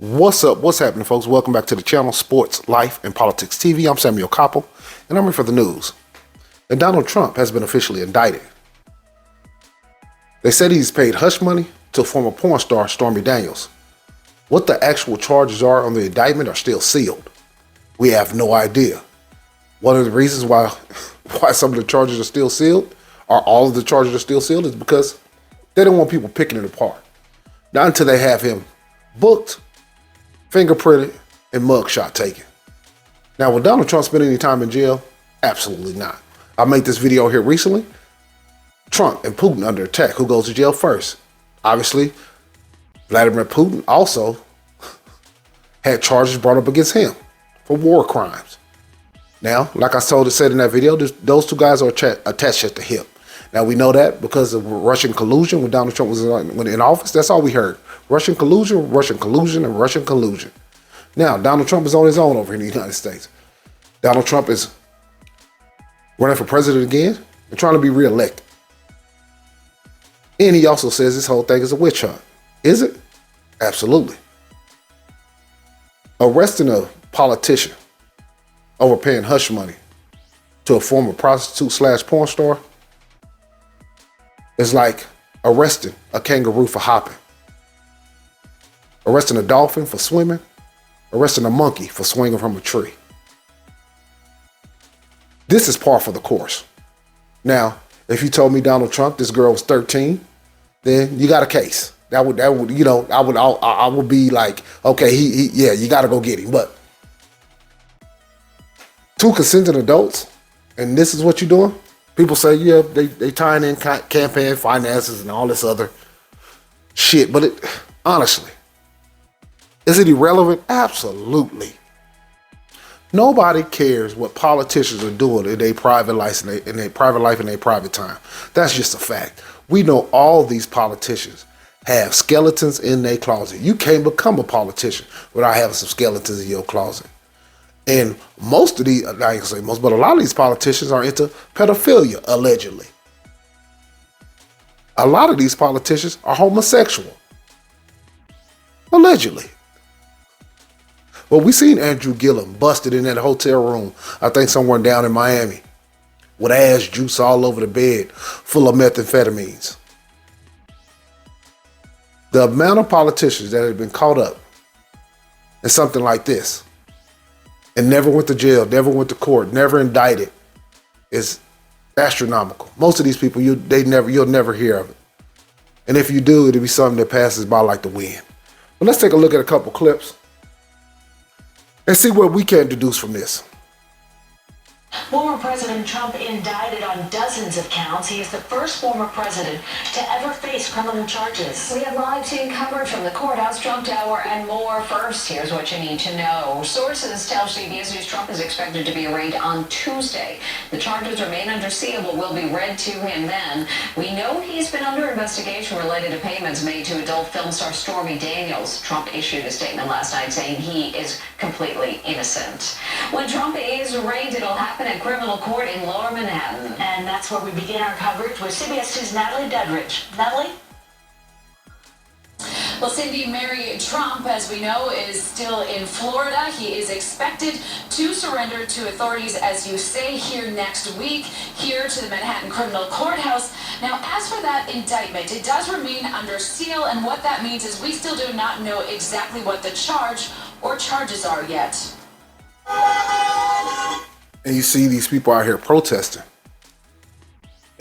What's up? What's happening, folks? Welcome back to the channel, Sports, Life, and Politics TV. I'm Samuel Koppel, and I'm here for the news. And Donald Trump has been officially indicted. They said he's paid hush money to former porn star Stormy Daniels. What the actual charges are on the indictment are still sealed. We have no idea. One of the reasons why some of the charges are still sealed, or all of the charges are still sealed, is because they don't want people picking it apart. Not until they have him booked, fingerprinted, and mugshot taken. Now, will Donald Trump spend any time in jail? Absolutely not. I made this video here recently. Trump and Putin under attack. Who goes to jail first? Obviously, Vladimir Putin also had charges brought up against him for war crimes. Now, like I said in that video, those two guys are attached at the hip. Now, we know that because of Russian collusion when Donald Trump was in office. That's all we heard. Russian collusion, and Russian collusion. Now, Donald Trump is on his own over in the United States. Donald Trump is running for president again and trying to be reelected. And he also says this whole thing is a witch hunt. Is it? Absolutely. Arresting a politician over paying hush money to a former prostitute / porn star is like arresting a kangaroo for hopping, arresting a dolphin for swimming, arresting a monkey for swinging from a tree. This is par for the course. Now, if you told me Donald Trump, this girl was 13, then you got a case. I would, I would be like, okay, yeah, you got to go get him. But two consenting adults, and this is what you're doing. People say, yeah, they tying in campaign finances and all this other shit. But honestly, is it irrelevant? Absolutely. Nobody cares what politicians are doing in their private life and their private time. That's just a fact. We know all these politicians have skeletons in their closet. You can't become a politician without having some skeletons in your closet. And most of these, I ain't gonna say most, but a lot of these politicians are into pedophilia, allegedly. A lot of these politicians are homosexual, allegedly. Well, we seen Andrew Gillum busted in that hotel room, I think somewhere down in Miami, with ass juice all over the bed, full of methamphetamines. The amount of politicians that have been caught up in something like this and never went to jail, never went to court, never indicted is astronomical. Most of these people, you'll never hear of it. And if you do, it'll be something that passes by like the wind. But let's take a look at a couple clips and see what we can deduce from this. Former President Trump indicted on dozens of counts. He is the first former president to ever face criminal charges. We have live team coverage from the courthouse, Trump Tower, and more. First, here's what you need to know. Sources tell CBS News Trump is expected to be arraigned on Tuesday. The charges remain under seal but will be read to him then. We know he's been under investigation related to payments made to adult film star Stormy Daniels. Trump issued a statement last night saying he is completely innocent. When Trump is arraigned, it'll happen at criminal court in Lower Manhattan. And that's where we begin our coverage with CBS 2's Natalie Duddridge. Natalie? Well, Cindy, Mary Trump, as we know, is still in Florida. He is expected to surrender to authorities, as you say, here next week, here to the Manhattan Criminal Courthouse. Now, as for that indictment, it does remain under seal, and what that means is we still do not know exactly what the charge or charges are yet. And you see these people out here protesting.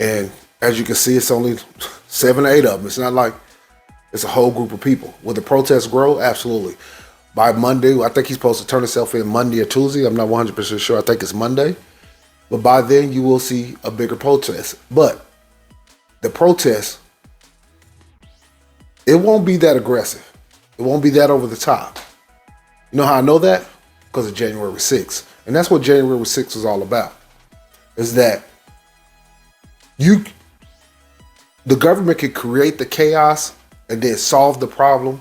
And as you can see, it's only 7 or 8 of them. It's not like it's a whole group of people. Will the protests grow? Absolutely. By Monday, I think he's supposed to turn himself in Monday or Tuesday. I'm not 100% sure. I think it's Monday. But by then, you will see a bigger protest. But the protest, it won't be that aggressive. It won't be that over the top. You know how I know that? Because of January 6th. And that's what January 6th was all about. Is that the government can create the chaos and then solve the problem.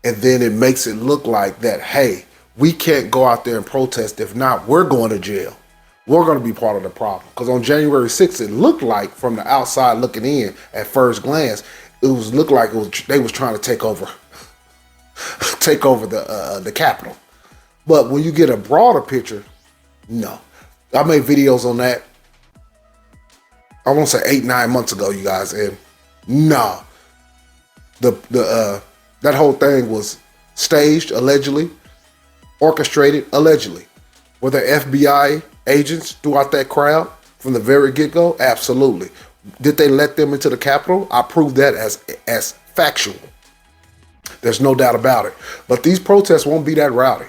And then it makes it look like that, hey, we can't go out there and protest. If not, we're going to jail. We're going to be part of the problem. Because on January 6th, it looked like from the outside looking in at first glance, looked like they was trying to take over take over the Capitol. But when you get a broader picture, no. I made videos on that. I want to say 8-9 months ago, you guys, and no, that whole thing was staged allegedly, orchestrated allegedly. Were there FBI agents throughout that crowd from the very get-go? Absolutely. Did they let them into the Capitol? I proved that as factual. There's no doubt about it. But these protests won't be that rowdy.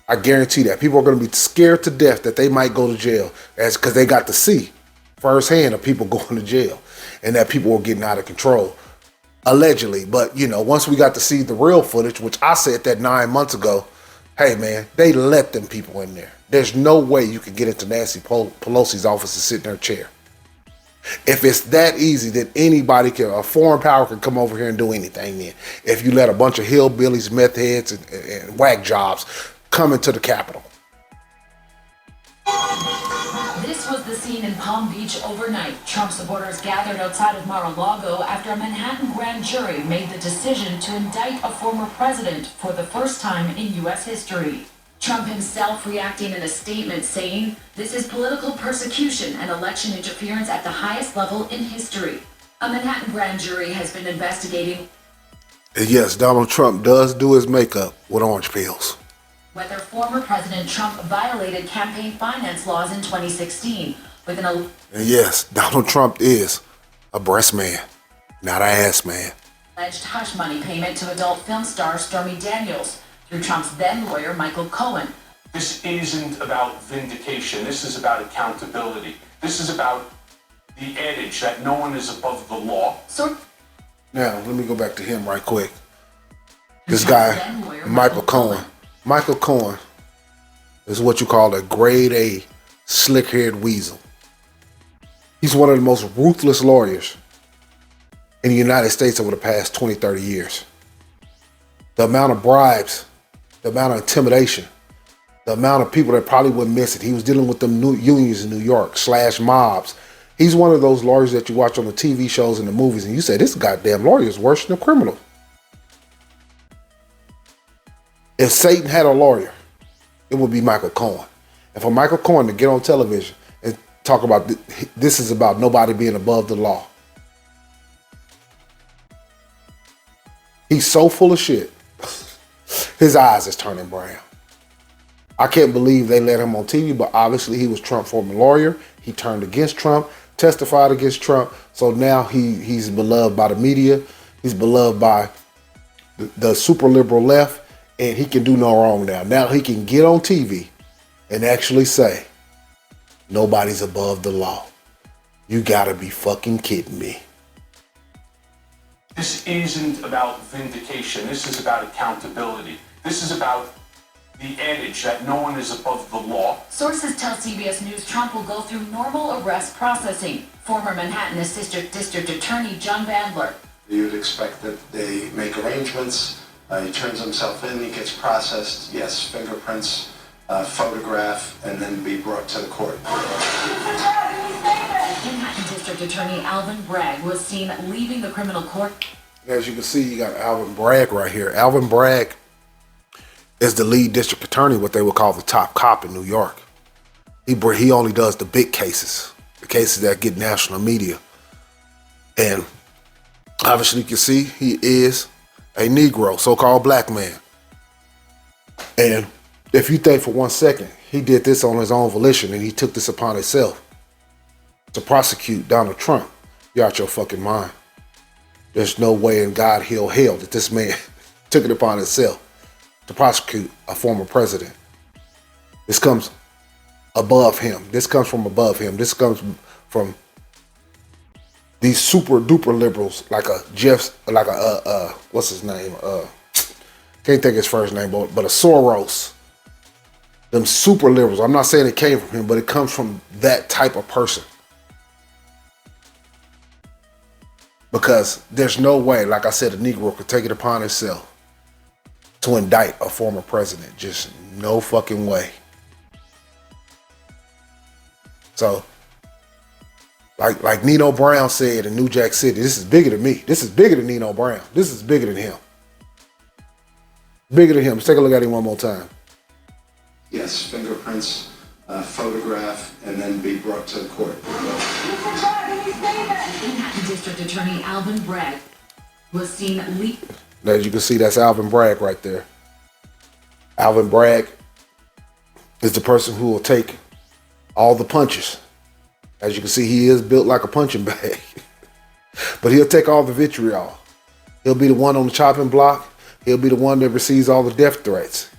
I guarantee that. People are going to be scared to death that they might go to jail because they got to see firsthand of people going to jail and that people were getting out of control. Allegedly. But, once we got to see the real footage, which I said that 9 months ago, hey, man, they let them people in there. There's no way you can get into Nancy Pelosi's office and sit in her chair. If it's that easy, then anybody a foreign power can come over here and do anything then. If you let a bunch of hillbillies, meth heads, and whack jobs come into the Capitol. This was the scene in Palm Beach overnight. Trump supporters gathered outside of Mar-a-Lago after a Manhattan grand jury made the decision to indict a former president for the first time in U.S. history. Trump himself reacting in a statement saying, "This is political persecution and election interference at the highest level in history." A Manhattan grand jury has been investigating. And yes, Donald Trump does do his makeup with orange pills. Whether former President Trump violated campaign finance laws in 2016 with an and yes, Donald Trump is a breast man, not an ass man. alleged hush money payment to adult film star Stormy Daniels through Trump's then lawyer Michael Cohen. This isn't about vindication. This is about accountability. This is about the adage that no one is above the law. Now, let me go back to him right quick. This guy, Michael Cohen. Michael Cohen is what you call a grade A slick-haired weasel. He's one of the most ruthless lawyers in the United States over the past 20, 30 years. The amount of bribes, the amount of intimidation, the amount of people that probably wouldn't miss it. He was dealing with them new unions in New York, / mobs. He's one of those lawyers that you watch on the TV shows and the movies and you say, this goddamn lawyer is worse than a criminal. If Satan had a lawyer, it would be Michael Cohen. And for Michael Cohen to get on television and talk about this is about nobody being above the law. He's so full of shit. His eyes is turning brown. I can't believe they let him on TV, but obviously he was Trump's former lawyer. He turned against Trump, testified against Trump. So now he's beloved by the media. He's beloved by the super liberal left. And he can do no wrong now. Now he can get on TV and actually say, nobody's above the law. You gotta be fucking kidding me. This isn't about vindication. This is about accountability. This is about the adage that no one is above the law. Sources tell CBS News Trump will go through normal arrest processing. Former Manhattan Assistant District Attorney John Bandler. You'd expect that they make arrangements. He turns himself in, he gets processed, yes, fingerprints, photograph, and then be brought to the court. Manhattan District Attorney Alvin Bragg was seen leaving the criminal court. As you can see, you got Alvin Bragg right here. Alvin Bragg is the lead district attorney, what they would call the top cop in New York. He only does the big cases, the cases that get national media. And obviously you can see he is a Negro, so-called black man. And if you think for 1 second, he did this on his own volition and he took this upon himself to prosecute Donald Trump, you're out your fucking mind. There's no way in God hell that this man took it upon himself to prosecute a former president. This comes above him. This comes from above him. This comes from these super duper liberals like what's his name? Can't think of his first name, but a Soros. Them super liberals. I'm not saying it came from him, but it comes from that type of person. Because there's no way, like I said, a Negro could take it upon himself to indict a former president. Just no fucking way. So, like Nino Brown said in New Jack City, this is bigger than me. This is bigger than Nino Brown. This is bigger than him. Bigger than him. Let's take a look at him one more time. Yes, fingerprints, photograph, and then be brought to the court. Manhattan District Attorney Alvin Bragg was seen As you can see, that's Alvin Bragg right there. Alvin Bragg is the person who will take all the punches. As you can see, he is built like a punching bag. But he'll take all the vitriol. He'll be the one on the chopping block. He'll be the one that receives all the death threats.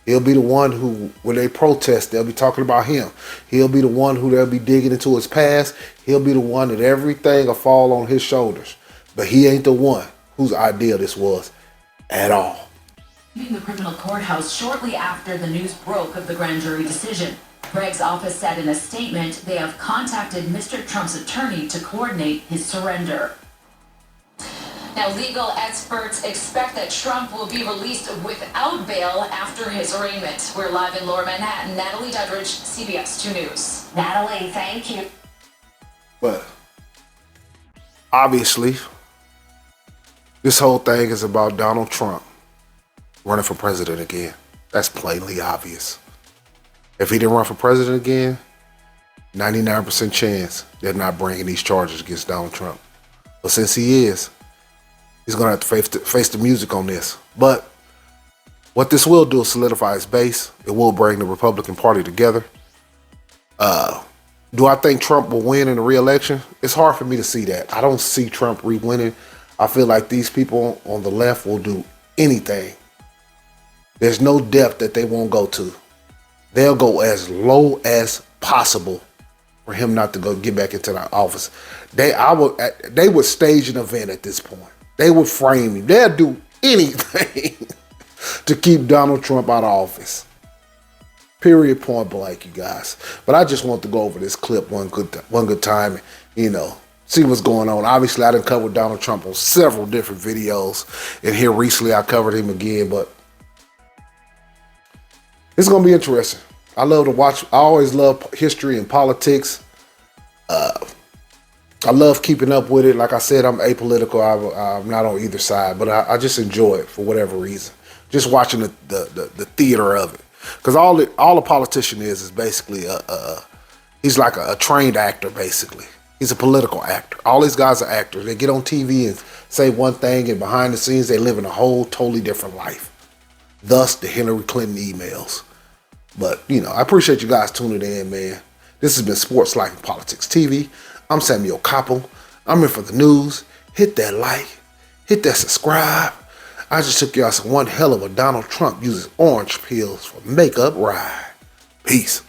He'll be the one who, when they protest, they'll be talking about him. He'll be the one who they'll be digging into his past. He'll be the one that everything will fall on his shoulders. But he ain't the one whose idea this was at all. leaving the criminal courthouse shortly after the news broke of the grand jury decision. Bragg's office said in a statement they have contacted Mr. Trump's attorney to coordinate his surrender. Now, legal experts expect that Trump will be released without bail after his arraignment. We're live in Lower Manhattan. Natalie Duddridge, CBS 2 News. Natalie, thank you. But obviously, this whole thing is about Donald Trump running for president again. That's plainly obvious. If he didn't run for president again, 99% chance they're not bringing these charges against Donald Trump. But since he is, he's going to have to face the music on this. But what this will do is solidify his base. It will bring the Republican Party together. Do I think Trump will win in the re-election? It's hard for me to see that. I don't see Trump re-winning. I feel like these people on the left will do anything. There's no depth that they won't go to. They'll go as low as possible for him not to go get back into the office. They would stage an event at this point. They would frame him. They'll do anything to keep Donald Trump out of office. Period, point blank, you guys. But I just want to go over this clip one good time and, see what's going on. Obviously, I done covered Donald Trump on several different videos. And here recently, I covered him again. But it's going to be interesting. I love to watch. I always love history and politics. I love keeping up with it. Like I said, I'm apolitical. I'm not on either side. But I just enjoy it for whatever reason. Just watching the theater of it. Because all a politician is basically he's like a trained actor, basically. He's a political actor. All these guys are actors. They get on TV and say one thing, and behind the scenes, they live in a whole totally different life. Thus, the Hillary Clinton emails. But, I appreciate you guys tuning in, man. This has been Sports Life and Politics TV. I'm Samuel Koppel. I'm here for the news. Hit that like. Hit that subscribe. I just took y'all some one hell of a Donald Trump uses orange pills for makeup ride. Peace.